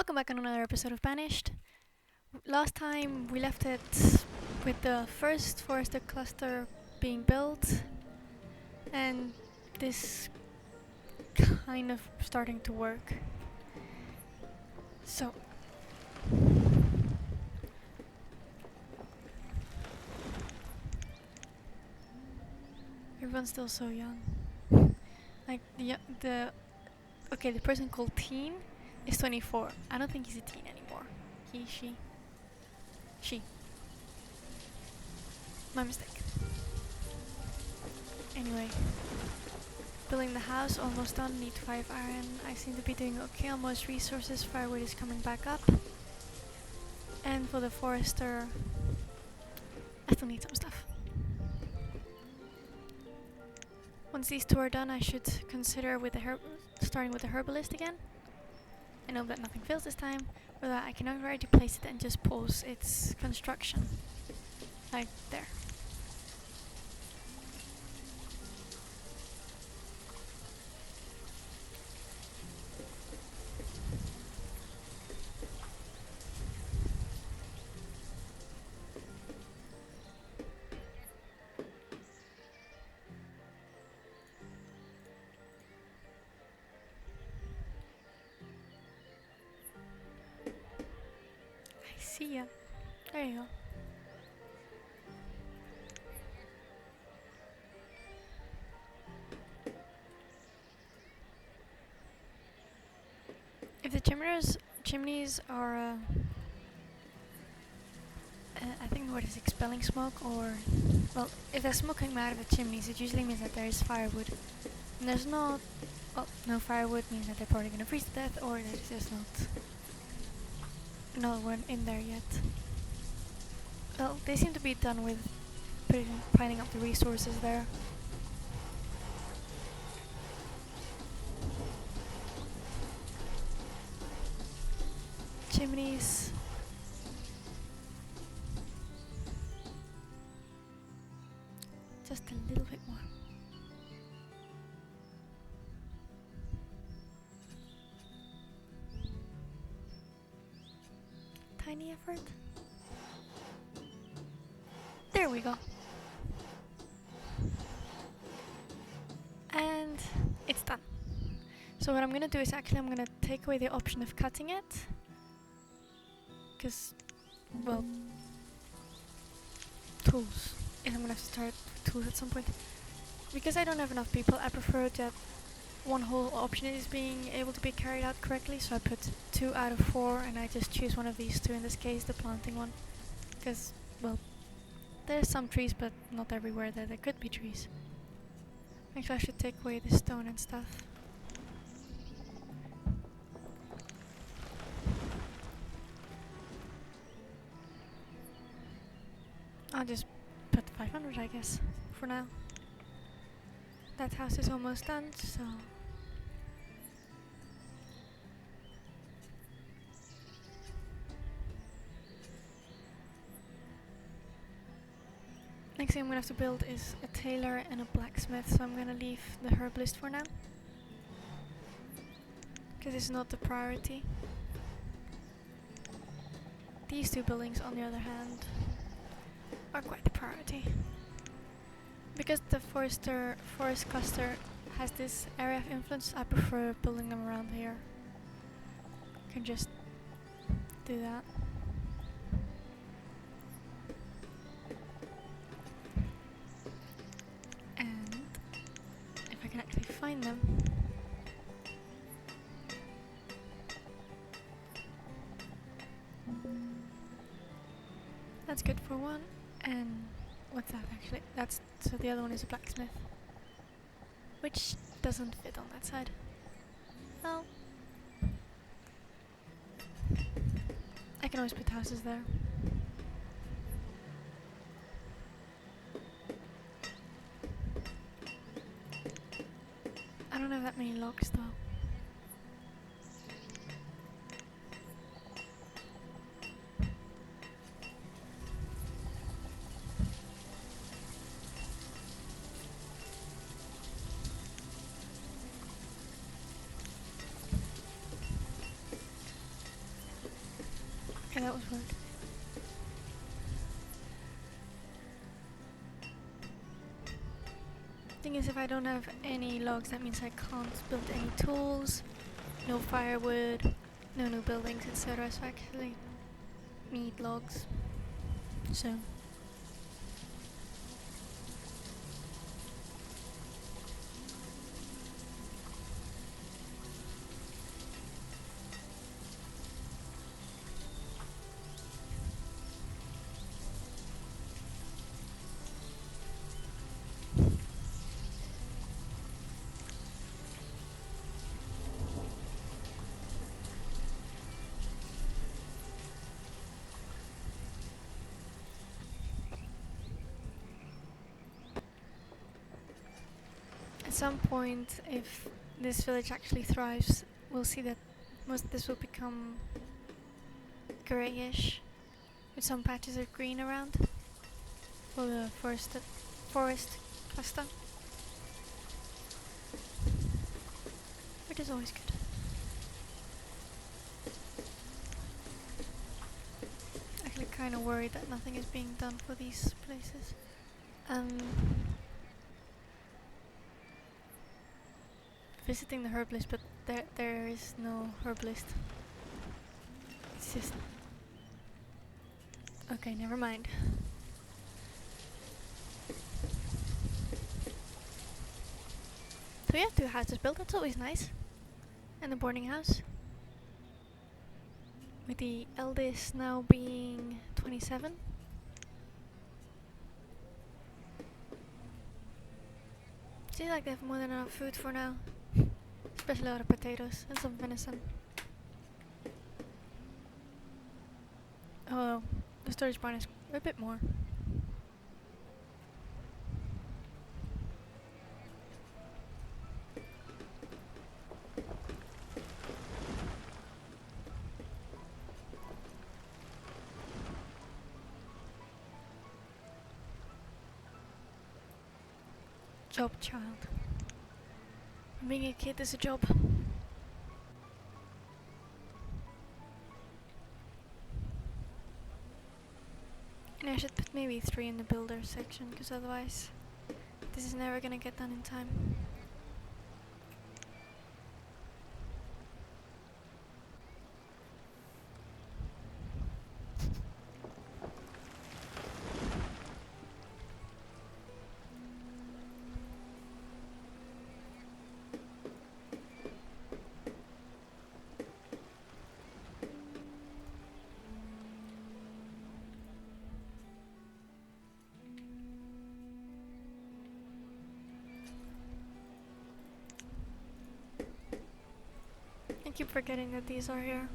Welcome back on another episode of Banished. Last time we left it with the first forester cluster being built and this kind of starting to work. So everyone's still so young. Like the person called Teen is 24. I don't think he's a teen anymore. He, she. My mistake. Anyway, building the house almost done. Need 5 iron. I seem to be doing okay on most resources. Firewood is coming back up. And for the forester, I still need some stuff. Once these two are done, I should consider starting with the herbalist again. I know that nothing fails this time, but that I can already place it and just pause its construction. Like there. See ya. There you go. If the chimneys are, I think the word is expelling smoke, or, well, if there's smoke coming out of the chimneys, it usually means that there is firewood. And there's no firewood means that they're probably gonna freeze to death, or there's just not one in there yet. Well, they seem to be done with piling up the resources there. Chimneys. Just a little bit more. Tiny effort. There we go. And it's done. So what I'm gonna do is I'm gonna take away the option of cutting it. Because, well, tools. And I'm gonna have to start tools at some point. Because I don't have enough people, I prefer that one whole option is being able to be carried out correctly. So I put 2 out of 4 and I just choose one of these two, in this case the planting one. Because, well, there's some trees, but not everywhere that there could be trees. Actually, I should take away the stone and stuff. I'll just put 500, I guess, for now. That house is almost done, so... Next thing I'm gonna have to build is a tailor and a blacksmith, so I'm gonna leave the herbalist for now. Because it's not the priority. These two buildings, on the other hand, are quite the priority. Because the forest cluster has this area of influence, I prefer building them around here. Can just do that. And if I can actually find them. That's good for one. And what's that actually? So the other one is a blacksmith. Which doesn't fit on that side. Well, I can always put houses there. I don't have that many logs though. that was weird. Thing is, if I don't have any logs, that means I can't build any tools, no firewood, no new buildings, etc. So I actually need logs. So at some point, if this village actually thrives, we'll see that most of this will become greyish, with some patches of green around for the forest cluster, which is always good. Actually, kind of worried that nothing is being done for these places. Visiting the herbalist, but there is no herbalist. It's just... okay, never mind. So we have 2 houses built, that's always nice. And a boarding house. With the eldest now being 27. Seems like they have more than enough food for now. Especially a lot of potatoes and some venison. Oh, the storage barn is a bit more. Job child. Being a kid is a job. And I should put maybe 3 in the builder section, because otherwise this is never gonna get done in time. I keep forgetting that these are here.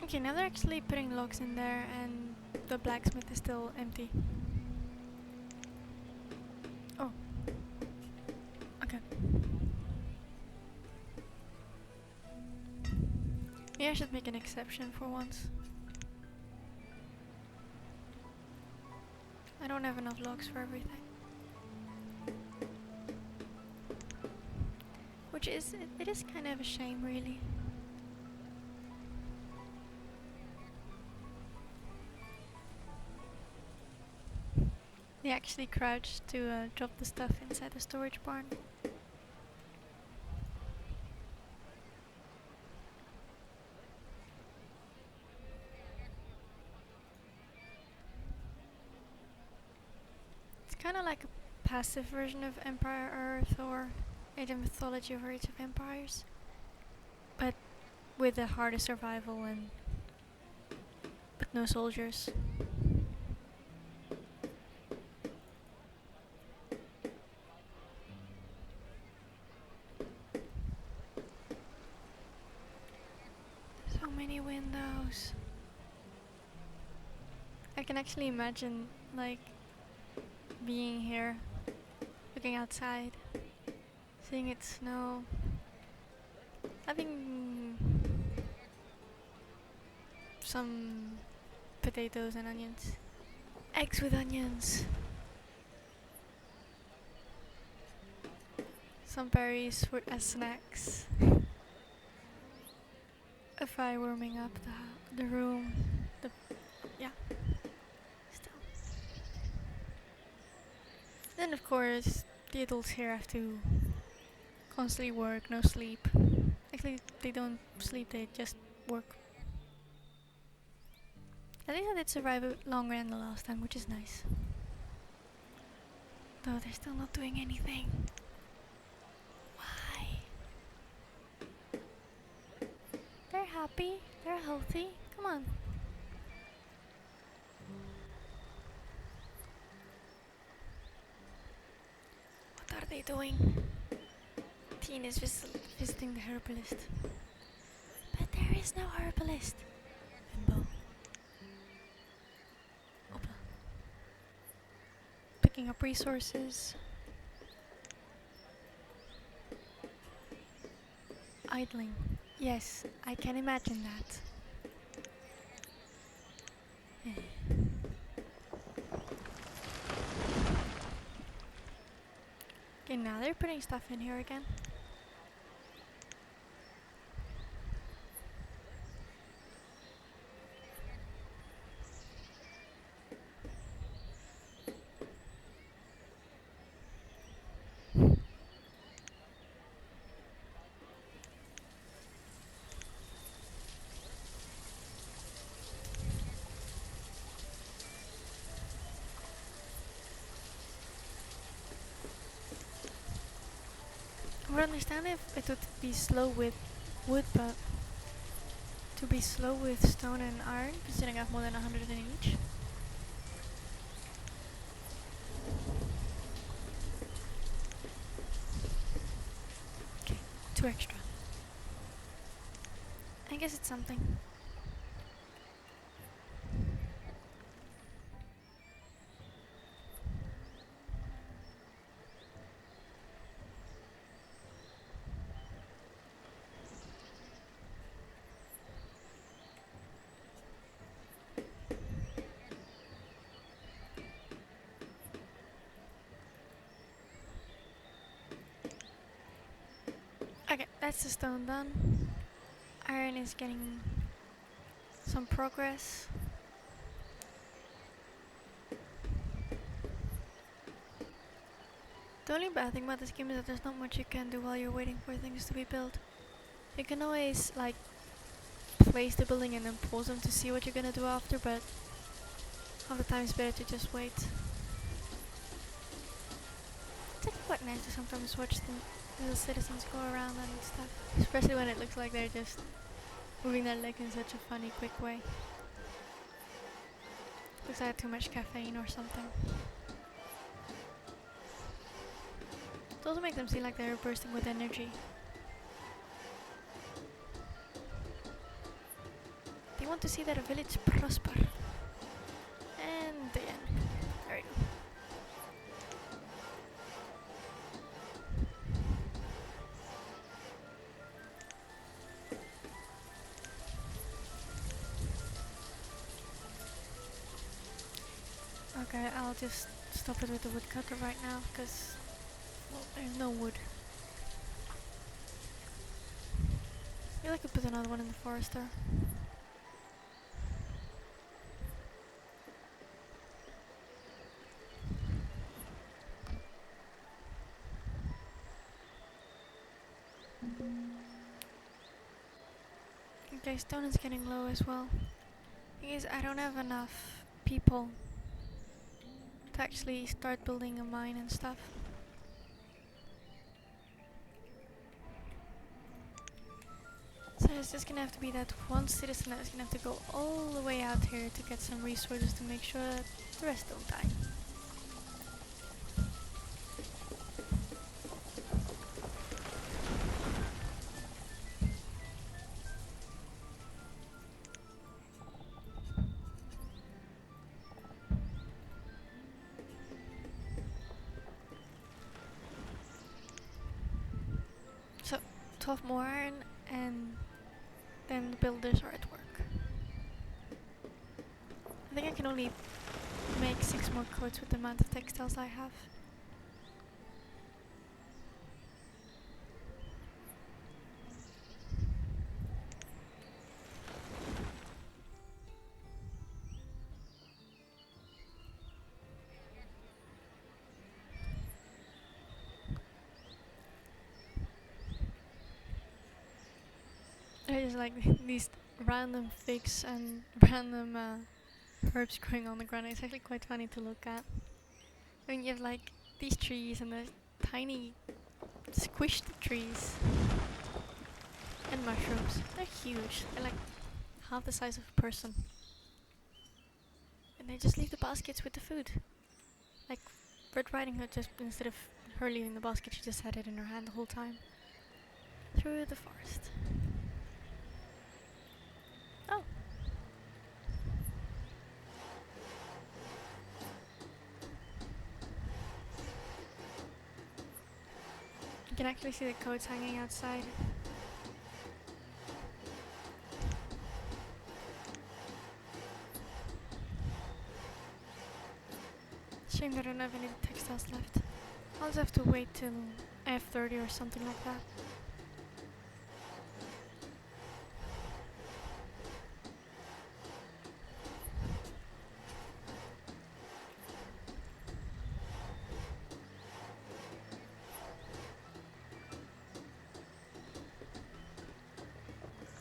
Okay, now they're actually putting logs in there and the blacksmith is still empty. Oh. Okay. Yeah, I should make an exception for once. I don't have enough logs for everything. Which is, it is kind of a shame, really. They actually crouched to drop the stuff inside the storage barn. It's kind of like a passive version of Empire Earth or Age of Mythology or Age of Empires, but with the harder survival and but no soldiers. So many windows. I can actually imagine like being here, looking outside, seeing it snow, having some potatoes and onions. Eggs with onions. some berries for as snacks. If I warming up the room, yeah. Still. Then of course the adults here have to constantly work, no sleep. Actually, they don't sleep; they just work. At least I did survive it longer than the last time, which is nice. Though they're still not doing anything. Why? They're happy. They're healthy. Come on. What are they doing? Teen is visiting the herbalist. But there is no herbalist. Bimbo. Opa. Picking up resources. Idling. Yes, I can imagine that. Okay, now they're putting stuff in here again. I would understand if it would be slow with wood, but to be slow with stone and iron, considering I have more than 100 in each. Okay, 2 extra. I guess it's something. Okay, that's the stone done. Iron is getting some progress. The only bad thing about this game is that there's not much you can do while you're waiting for things to be built. You can always like place the building and then pause them to see what you're gonna do after, but half the time it's better to just wait. It's actually quite nice to sometimes watch the citizens go around and stuff, especially when it looks like they're just moving their leg in such a funny, quick way. Looks like I had too much caffeine or something. It also makes them seem like they're bursting with energy. They want to see that a village prosper. And again. There we go. Okay, I'll just stop it with the woodcutter right now, because well, there's no wood. Maybe I could put another one in the forest there. Okay, stone is getting low as well. Thing is, I don't have enough people to actually start building a mine and stuff. So it's just gonna have to be that one citizen that is gonna have to go all the way out here to get some resources to make sure that the rest don't die. So 12 more iron and then the builders are at work. I think I can only make 6 more coats with the amount of textiles I have. there's like these random figs and random herbs growing on the ground. It's actually quite funny to look at. I mean, you have like these trees and the tiny squished trees and mushrooms. They're huge. They're like half the size of a person. And they just leave the baskets with the food. Like Red Riding Hood, just instead of her leaving the basket, she just had it in her hand the whole time. Through the forest. Oh. You can actually see the coats hanging outside. Shame that I don't have any textiles left. I'll just have to wait till F30 or something like that.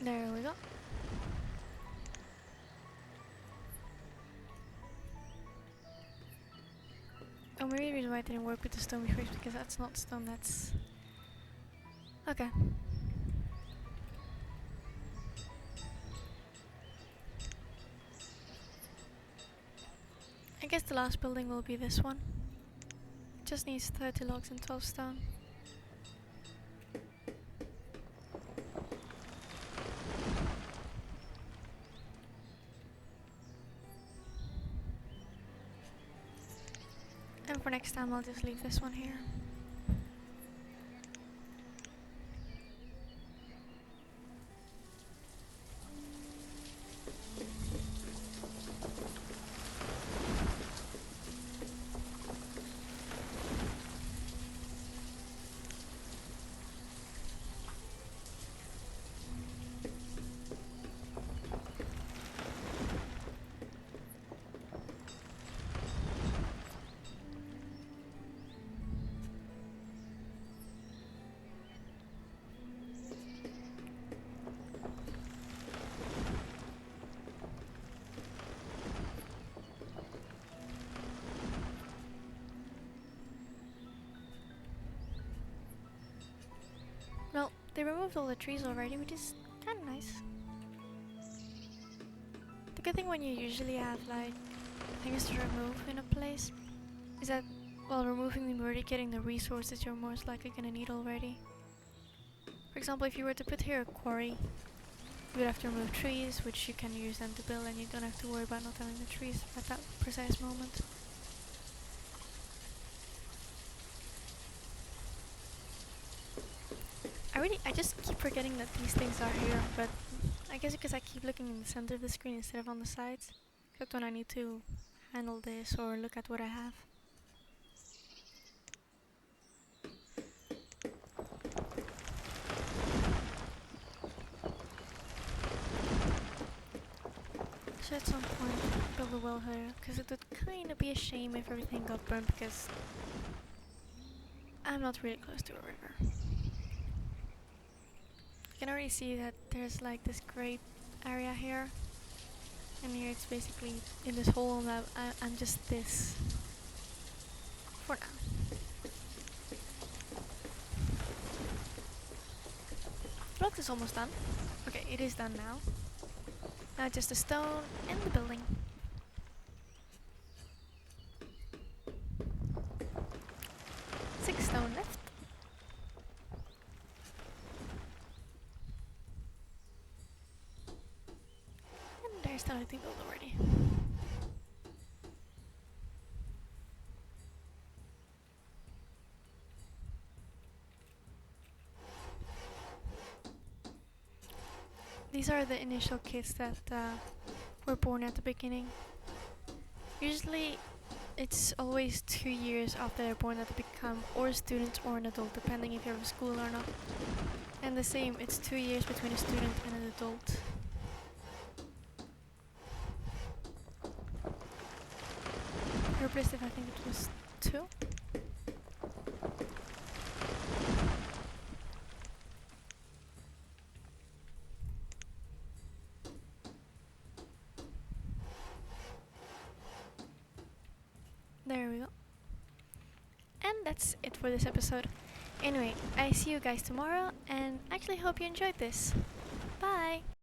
There we go. Oh, maybe the reason why I didn't work with the stone before is because that's not stone, that's... Okay. I guess the last building will be this one. It just needs 30 logs and 12 stone. And for next time I'll just leave this one here. Well, they removed all the trees already, which is kinda nice. The good thing when you usually have like things to remove in a place is that while removing them, you're already getting the resources you're most likely gonna need already. For example, if you were to put here a quarry, you would have to remove trees, which you can use them to build, and you don't have to worry about not having the trees at that precise moment. I just keep forgetting that these things are here, but I guess because I keep looking in the center of the screen instead of on the sides, except when I need to handle this or look at what I have. So at some point build a well here, because it would kind of be a shame if everything got burned, because I'm not really close to a river. You can already see that there's like this great area here, and here it's basically in this hole that I'm just this for now. Block is almost done. Okay, it is done now. Now just the stone and the building. Six stone left. And there's the lighting build already. These are the initial kids that were born at the beginning. Usually it's always 2 years after they're born that they become or a student or an adult, depending if you have a school or not. And the same, it's 2 years between a student and an adult. Herbalist, I think it was 2. There we go. And that's it for this episode. Anyway, I see you guys tomorrow, and actually hope you enjoyed this. Bye!